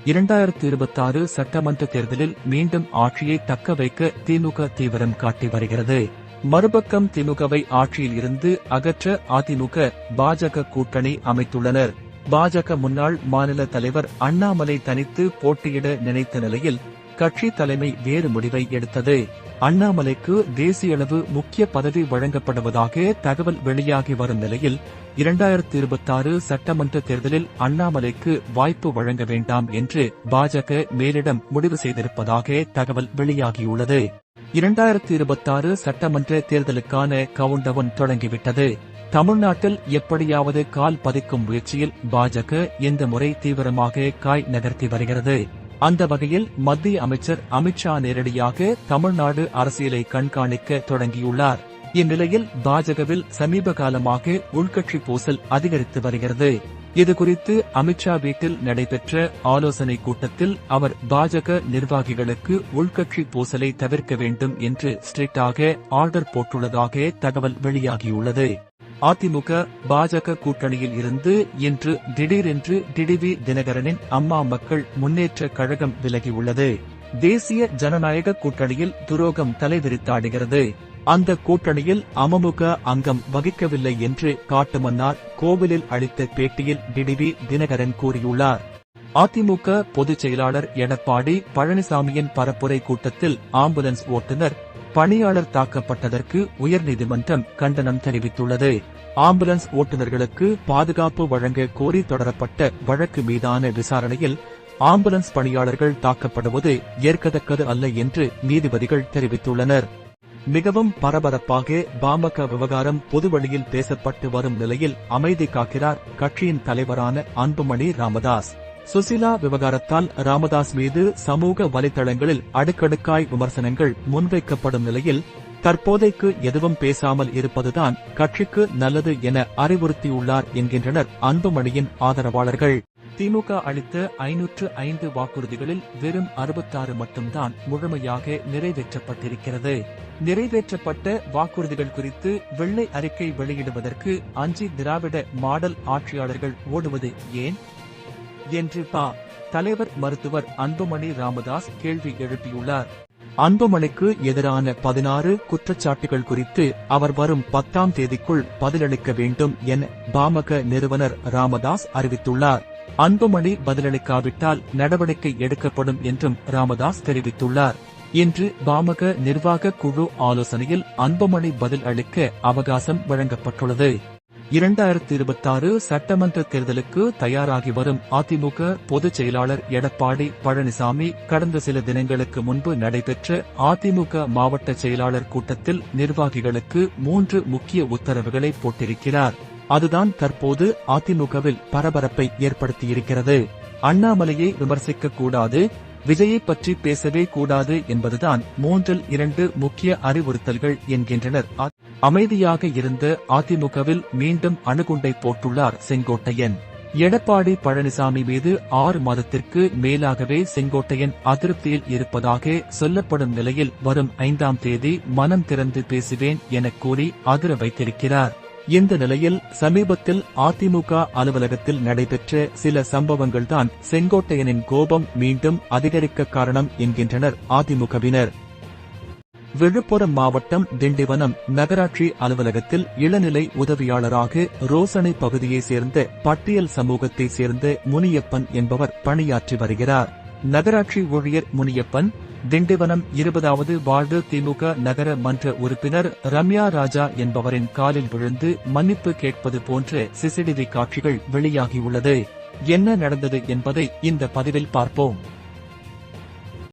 2026 சட்டமன்ற தேர்தலில் மீண்டும் ஆட்சியை தக்க வைக்க திமுக தீவிரம் காட்டி வருகிறது. மறுபக்கம் திமுகவை ஆட்சியில் இருந்து அகற்ற அதிமுக பாஜக கூட்டணி அமைத்துள்ளனர். பாஜக முன்னாள் மாநில தலைவர் அண்ணாமலை தனித்து போட்டியிட நினைத்த நிலையில் கட்சி தலைமை வேறு முடிவை எடுத்தது. அண்ணாமலைக்கு தேசிய அளவு முக்கிய பதவி வழங்கப்படுவதாக தகவல் வெளியாகி வரும் நிலையில் 2026 சட்டமன்ற தேர்தலில் அண்ணாமலைக்கு வாய்ப்பு வழங்க வேண்டாம் என்று பாஜக மேலிடம் முடிவு செய்திருப்பதாக தகவல் வெளியாகியுள்ளது. 2026 சட்டமன்ற தேர்தலுக்கான கவுண்டவுன் தொடங்கிவிட்டது. தமிழ்நாட்டில் எப்படியாவது கால் பதிக்கும் முயற்சியில் பாஜக இந்த முறை தீவிரமாக காய் நகர்த்தி வருகிறது. அந்த வகையில் மத்திய அமைச்சர் அமித்ஷா நேரடியாக தமிழ்நாடு அரசியலை கண்காணிக்க தொடங்கியுள்ளார். இந்நிலையில் பாஜகவில் சமீப காலமாக உள்கட்சி பூசல் அதிகரித்து வருகிறது. இதுகுறித்து அமித்ஷா வீட்டில் நடைபெற்ற ஆலோசனை கூட்டத்தில் அவர் பாஜக நிர்வாகிகளுக்கு உள்கட்சி பூசலை தவிர்க்க வேண்டும் என்று ஸ்ட்ரிக்டாக ஆர்டர் போட்டுள்ளதாக தகவல் வெளியாகியுள்ளது. அதிமுக பாஜக கூட்டணியில் இருந்து இன்று திடீரென்று டிடிவி தினகரனின் அம்மா மக்கள் முன்னேற்ற கழகம் விலகியுள்ளது. தேசிய ஜனநாயக கூட்டணியில் துரோகம் தலைவிரித்தாடுகிறது. அந்த கூட்டணியில் அமமுக அங்கம் வகிக்கவில்லை என்று காட்டுமன்னார் கோவிலில் அளித்த பேட்டியில் டிடிவி தினகரன் கூறியுள்ளார். அதிமுக பொதுச் செயலாளர் எடப்பாடி பழனிசாமியின் பரப்புரை கூட்டத்தில் ஆம்புலன்ஸ் ஓட்டுநர் பணியாளர் தாக்கப்பட்டதற்கு உயர்நீதிமன்றம் கண்டனம் தெரிவித்துள்ளது. ஆம்புலன்ஸ் ஓட்டுநர்களுக்கு பாதுகாப்பு வழங்க கோரி தொடரப்பட்ட வழக்கு மீதான விசாரணையில் ஆம்புலன்ஸ் பணியாளர்கள் தாக்கப்படுவது ஏற்கத்தக்கது அல்ல என்று நீதிபதிகள் தெரிவித்துள்ளனர். மிகவும் பரபரப்பாக பாமக விவகாரம் பொதுவெளியில் பேசப்பட்டு வரும் நிலையில் அமைதி காக்கிறார் கட்சியின் தலைவரான அன்புமணி ராமதாஸ். சுசிலா விவகாரத்தால் ராமதாஸ் மீது சமூக வலைதளங்களில் அடுக்கடுக்காய் விமர்சனங்கள் முன்வைக்கப்படும் நிலையில் தற்போதைக்கு எதுவும் பேசாமல் இருப்பதுதான் கட்சிக்கு நல்லது என அறிவுறுத்தியுள்ளார் என்கின்றனர் அன்புமணியின் ஆதரவாளர்கள். திமுக அளித்த 505 வாக்குறுதிகளில் வெறும் 66 மட்டும்தான் முழுமையாக நிறைவேற்றப்பட்டிருக்கிறது. நிறைவேற்றப்பட்ட வாக்குறுதிகள் குறித்து வெள்ளை அறிக்கை வெளியிடுவதற்கு அஞ்சி திராவிட மாடல் ஆட்சியாளர்கள் ஓடுவது ஏன் என்று தலைவர் மருத்துவர் அன்புமணி ராமதாஸ் கேள்வி எழுப்பியுள்ளார். அன்புமணிக்கு எதிரான 16 குற்றச்சாட்டுகள் குறித்து அவர் வரும் 10ஆம் தேதிக்குள் பதிலளிக்க வேண்டும் என பாமக நிறுவனர் ராமதாஸ் அறிவித்துள்ளார். அன்புமணி பதிலளிக்காவிட்டால் நடவடிக்கை எடுக்கப்படும் என்றும் ராமதாஸ் தெரிவித்துள்ளார். இன்று பாமக நிர்வாக குழு ஆலோசனையில் அன்புமணி பதில் அளிக்க அவகாசம் வழங்கப்பட்டுள்ளது. 2026 சட்டமன்ற தேர்தலுக்கு தயாராகி வரும் அதிமுக பொதுச் செயலாளர் எடப்பாடி பழனிசாமி கடந்த சில தினங்களுக்கு முன்பு நடைபெற்ற அதிமுக மாவட்ட செயலாளர் கூட்டத்தில் நிர்வாகிகளுக்கு 3 முக்கிய உத்தரவுகளை போட்டிருக்கிறார். அதுதான் தற்போது அதிமுகவில் பரபரப்பை ஏற்படுத்தியிருக்கிறது. அண்ணாமலையை விமர்சிக்க கூடாது, விஜயை பற்றி பேசவே கூடாது என்பதுதான் 3இல் 2 முக்கிய அறிவுறுத்தல்கள் என்கின்றனர். அமைதியாக இருந்த அதிமுகவில் மீண்டும் அணுகுண்டை போட்டுள்ளார் செங்கோட்டையன். எடப்பாடி பழனிசாமி மீது 6 மாதத்திற்கு மேலாகவே செங்கோட்டையன் அதிருப்தியில் இருப்பதாக சொல்லப்படும் நிலையில் வரும் 5ஆம் தேதி மனம் திறந்து பேசுவேன் என கூறி அதிர வைத்திருக்கிறார். இந்த நிலையில் சமீபத்தில் அதிமுக அலுவலகத்தில் நடைபெற்ற சில சம்பவங்கள்தான் செங்கோட்டையனின் கோபம் மீண்டும் அதிகரிக்க காரணம் என்கின்றனர் அதிமுகவினர். விழுப்புரம் மாவட்டம் திண்டிவனம் நகராட்சி அலுவலகத்தில் இளநிலை உதவியாளராக ரோசனை பகுதியைச் சேர்ந்த பட்டியல் சமூகத்தைச் சேர்ந்த முனியப்பன் என்பவர் பணியாற்றி வருகிறார். நகராட்சி ஊழியர் முனியப்பன் திண்டிவனம் 20வது வார்டு திமுக நகர மன்ற உறுப்பினர் ரம்யா ராஜா என்பவரின் காலில் விழுந்து மன்னிப்பு கேட்பது போன்ற சிசிடிவி காட்சிகள் வெளியாகியுள்ளது. என்ன நடந்தது என்பதை இந்த பதிவில் பார்ப்போம்.